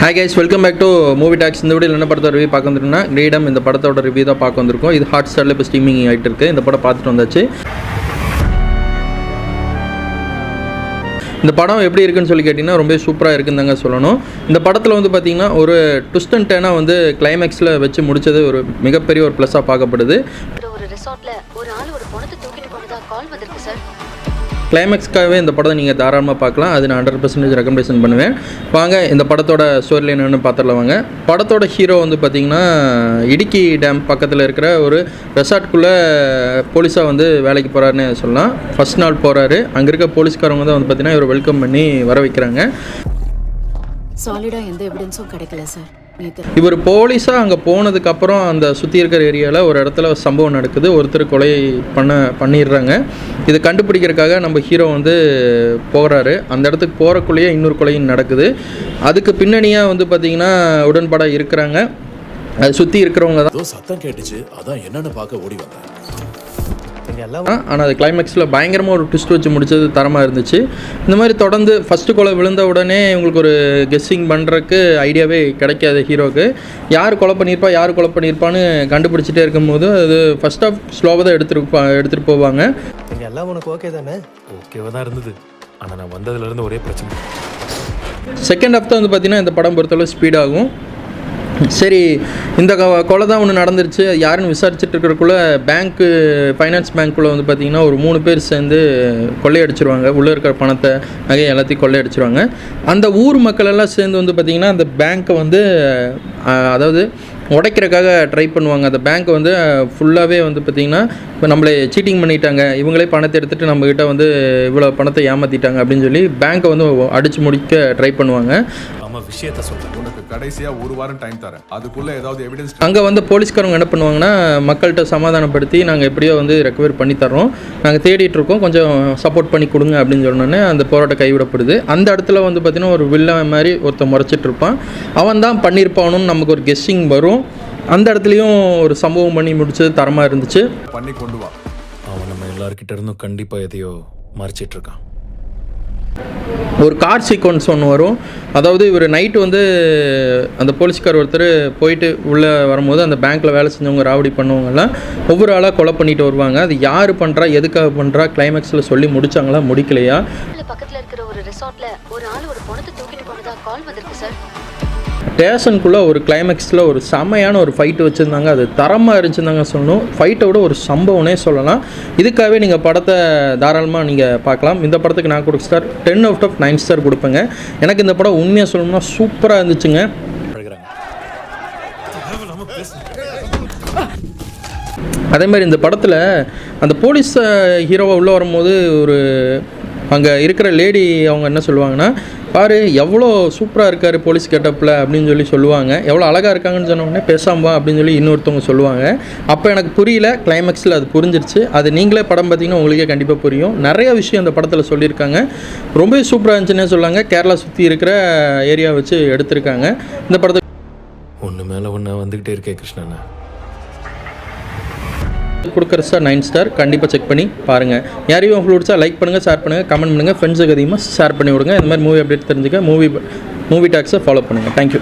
Hi guys, welcome back to Movie Talks. இந்த வீடியோல என்ன படத்தோட ரிவ்யூ பார்க்க வந்திருக்கோம்னா கிரீடம் இந்த படத்தோட ரிவ்யூ தான் பார்க்க வந்திருக்கோம். இது ஹாட்ஸ்டார்ல இப்போ ஸ்ட்ரீமிங் ஆயிட்டு இருக்கு. இந்த படம் பார்த்துட்டு வந்தாச்சு. இந்த படம் எப்படி இருக்குன்னு சொல்லி கேட்டிங்கன்னா ரொம்ப சூப்பராக இருக்குன்னு தாங்க சொல்லணும். இந்த படத்தில் வந்து பார்த்திங்கன்னா ஒரு ட்விஸ்ட் அண்ட் டர்னாக வந்து கிளைமேக்ஸில் வச்சு முடித்தது ஒரு மிகப்பெரிய ஒரு ப்ளஸ்ஸாக பார்க்கப்படுது. ஒரு ரிசார்ட்டில் ஒரு ஆள் ஒரு பொண்ணத்தை தூக்கிட்டு போனதா கால் வந்திருக்கு சார். கிளைமேக்ஸ்க்காகவே இந்த படத்தை நீங்கள் தாராளமாக பார்க்கலாம். அது நான் 100% ரெக்கமெண்டேஷன் பண்ணுவேன். வாங்க இந்த படத்தோட ஸ்டோரியில் என்னென்னு பார்த்துடலாம் வாங்க. படத்தோட ஹீரோ வந்து பார்த்திங்கன்னா இடுக்கி டேம் பக்கத்தில் இருக்கிற ஒரு ரெசார்ட்குள்ளே போலீஸாக வந்து வேலைக்கு போகிறாருன்னு சொல்லலாம். ஃபஸ்ட் நாள் போகிறாரு. அங்கே இருக்க போலீஸ்காரவங்க தான் வந்து பார்த்திங்கன்னா இவர் வெல்கம் பண்ணி வர வைக்கிறாங்க. சாலிடாக எந்த எவிடன்ஸும் கிடைக்கல சார். இவர் போலீஸாக அங்கே போனதுக்கப்புறம் அந்த சுற்றி இருக்கிற ஏரியாவில் ஒரு இடத்துல சம்பவம் நடக்குது. ஒருத்தர் கொலை பண்ணிடுறாங்க. இதை கண்டுபிடிக்கிறதுக்காக நம்ம ஹீரோ வந்து போகிறாரு. அந்த இடத்துக்கு போகிறக்குள்ளேயே இன்னொரு கொலையும் நடக்குது. அதுக்கு பின்னணியாக வந்து பார்த்திங்கன்னா உடன்பாடாக இருக்கிறாங்க. அதை சுற்றி இருக்கிறவங்க தான் சத்தம் கேட்டுச்சு, அதான் என்னென்னு பார்க்க ஓடி வந்தேன். ஆனால் அது கிளைமேக்ஸில் பயங்கரமாக ஒரு ட்விஸ்ட் வச்சு முடிச்சது தரமாக இருந்துச்சு. இந்த மாதிரி தொடர்ந்து ஃபஸ்ட்டு கொலை விழுந்த உடனே இவங்களுக்கு ஒரு கெஸ்ஸிங் பண்ணுறதுக்கு ஐடியாவே கிடைக்காது ஹீரோவுக்கு. யார் கொலை பண்ணியிருப்பான்னு கண்டுபிடிச்சிட்டே இருக்கும்போது அது ஃபஸ்ட் ஆஃப் ஸ்லோவாக தான் எடுத்துகிட்டு போவாங்க. எல்லாம் உனக்கு ஓகே தானே? ஓகேவாக தான் இருந்தது, ஆனால் நான் வந்ததுலேருந்து ஒரே பிரச்சனை. செகண்ட் ஹாஃப் தான் வந்து பார்த்திங்கன்னா இந்த படம் பொறுத்தளவு ஸ்பீடாகும். சரி, இந்த கொலை தான் ஒன்று நடந்துருச்சு, யாருன்னு விசாரிச்சுட்டு இருக்கிறக்குள்ளே ஃபைனான்ஸ் பேங்க்குள்ளே வந்து பார்த்திங்கன்னா ஒரு 3 பேர் சேர்ந்து கொள்ளையடிச்சிருவாங்க. உள்ளே இருக்கிற பணத்தை நகை எல்லாத்தையும் கொள்ளையடிச்சிருவாங்க. அந்த ஊர் மக்கள் எல்லாம் சேர்ந்து வந்து பார்த்திங்கன்னா அந்த பேங்க்கை வந்து அதாவது உடைக்கிறதுக்காக ட்ரை பண்ணுவாங்க. அந்த பேங்க்கை வந்து ஃபுல்லாகவே வந்து பார்த்திங்கன்னா இப்போ நம்மளை சீட்டிங் பண்ணிட்டாங்க, இவங்களே பணத்தை எடுத்துகிட்டு நம்மக்கிட்ட வந்து இவ்வளோ பணத்தை ஏமாற்றிட்டாங்க அப்படின்னு சொல்லி பேங்க்கை வந்து அடித்து முடிக்க ட்ரை பண்ணுவாங்க. விஷயத்தை சொல்றேன், உனக்கு கடைசியா ஒரு வாரம் டைம் தரேன், அதுக்குள்ள ஏதாவது எவிடன்ஸ். அங்கே வந்து போலீஸ்காரங்க என்ன பண்ணுவாங்கன்னா மக்கள்கிட்ட சமாதானப்படுத்தி நாங்கள் எப்படியோ வந்து ரெக்கவர் பண்ணி தர்றோம், நாங்கள் தேடிட்டு இருக்கோம், கொஞ்சம் சப்போர்ட் பண்ணி கொடுங்க அப்படின்னு சொன்னோன்னே அந்த போராட்டம் கைவிடப்படுது. அந்த இடத்துல வந்து பார்த்திங்கன்னா ஒரு வில்லன் மாதிரி ஒருத்தன் முறைச்சிட்டு இருப்பான். அவன் தான் பண்ணியிருப்பானுன்னு நமக்கு ஒரு கெஸ்ஸிங் வரும். அந்த இடத்துலையும் ஒரு சம்பவம் பண்ணி முடிச்சது தரமாக இருந்துச்சு. பண்ணி கொண்டு வா. அவன் நம்ம எல்லார்கிட்ட இருந்தும் கண்டிப்பாக எதையோ மறைச்சிட்டு இருக்கான். ஒரு கார் சீக்வன்ஸ் ஒன்று வரும். அதாவது இவர் நைட்டு வந்து அந்த போலீஸ்கார் ஒருத்தர் போயிட்டு உள்ளே வரும்போது அந்த பேங்க்கில் வேலை செஞ்சவங்க ராவடி பண்ணுவாங்கலாம் ஒவ்வொரு ஆளாக கொலை பண்ணிட்டு வருவாங்க. அது யார் பண்ணுறா, எதுக்காக பண்ணுறா, கிளைமேக்ஸில் சொல்லி முடிச்சாங்களா முடிக்கலையா? பக்கத்தில் இருக்கிற ஒரு ரிசார்ட்டில் ஒரு ஆள் ஒரு பொண்ணத்தை தூக்கிட்டு போனதா கால் வந்திருக்கு சார். ஸ்டேஷனுக்குள்ளே ஒரு கிளைமேக்ஸில் ஒரு செமையான ஒரு ஃபைட்டு வச்சுருந்தாங்க. அது தரமாக இருந்துச்சுருந்தாங்க சொல்லணும். ஃபைட்டை விட ஒரு சம்பவம்னே சொல்லலாம். இதுக்காகவே நீங்கள் படத்தை தாராளமாக நீங்கள் பார்க்கலாம். இந்த படத்துக்கு நான் கொடுக்க ஸ்டார் 10 out of 9 ஸ்டார் கொடுப்பேங்க. எனக்கு இந்த படம் உண்மையாக சொல்லணும்னா சூப்பராக இருந்துச்சுங்க. அதே மாதிரி இந்த படத்தில் அந்த போலீஸ் ஹீரோவை உள்ளே வரும்போது ஒரு அங்கே இருக்கிற லேடி அவங்க என்ன சொல்லுவாங்கன்னா, பாரு எவ்வளோ சூப்பராக இருக்கார் போலீஸ் கெட்டப்பில் அப்படின்னு சொல்லுவாங்க. எவ்வளோ அழகாக இருக்காங்கன்னு சொன்னோடனே பேசாம்பா அப்படின்னு இன்னொருத்தவங்க சொல்லுவாங்க. அப்போ எனக்கு புரியல, கிளைமேக்ஸில் அது புரிஞ்சிருச்சு. அது நீங்களே படம் பார்த்தீங்கன்னா உங்களுக்கே கண்டிப்பாக புரியும். நிறைய விஷயம் அந்த படத்தில் சொல்லியிருக்காங்க. ரொம்பவே சூப்பராக இருந்துச்சுன்னே சொல்லாங்க. கேரளா சுற்றி இருக்கிற ஏரியா வச்சு எடுத்திருக்காங்க. இந்த படத்தை ஒன்று மேலே ஒன்று வந்துக்கிட்டே இருக்கே கிருஷ்ணண்ணா. கொடுக்குற சார் 9 ஸ்டார். கண்டிப்பாக செக் பண்ணி பாருங்கள். யாரையும் உங்களுக்கு பிடிச்சா லைக் பண்ணுங்கள், ஷேர் பண்ணுங்கள், கமெண்ட் பண்ணுங்கள், ஃப்ரெண்ட்ஸுக்கு அதிகமாக ஷேர் பண்ணி விடுங்க. இந்த மாதிரி மூவி அப்டேட் தெரிஞ்சுக்க மூவி டாக்ஸை ஃபாலோ பண்ணுங்கள். தேங்க்யூ.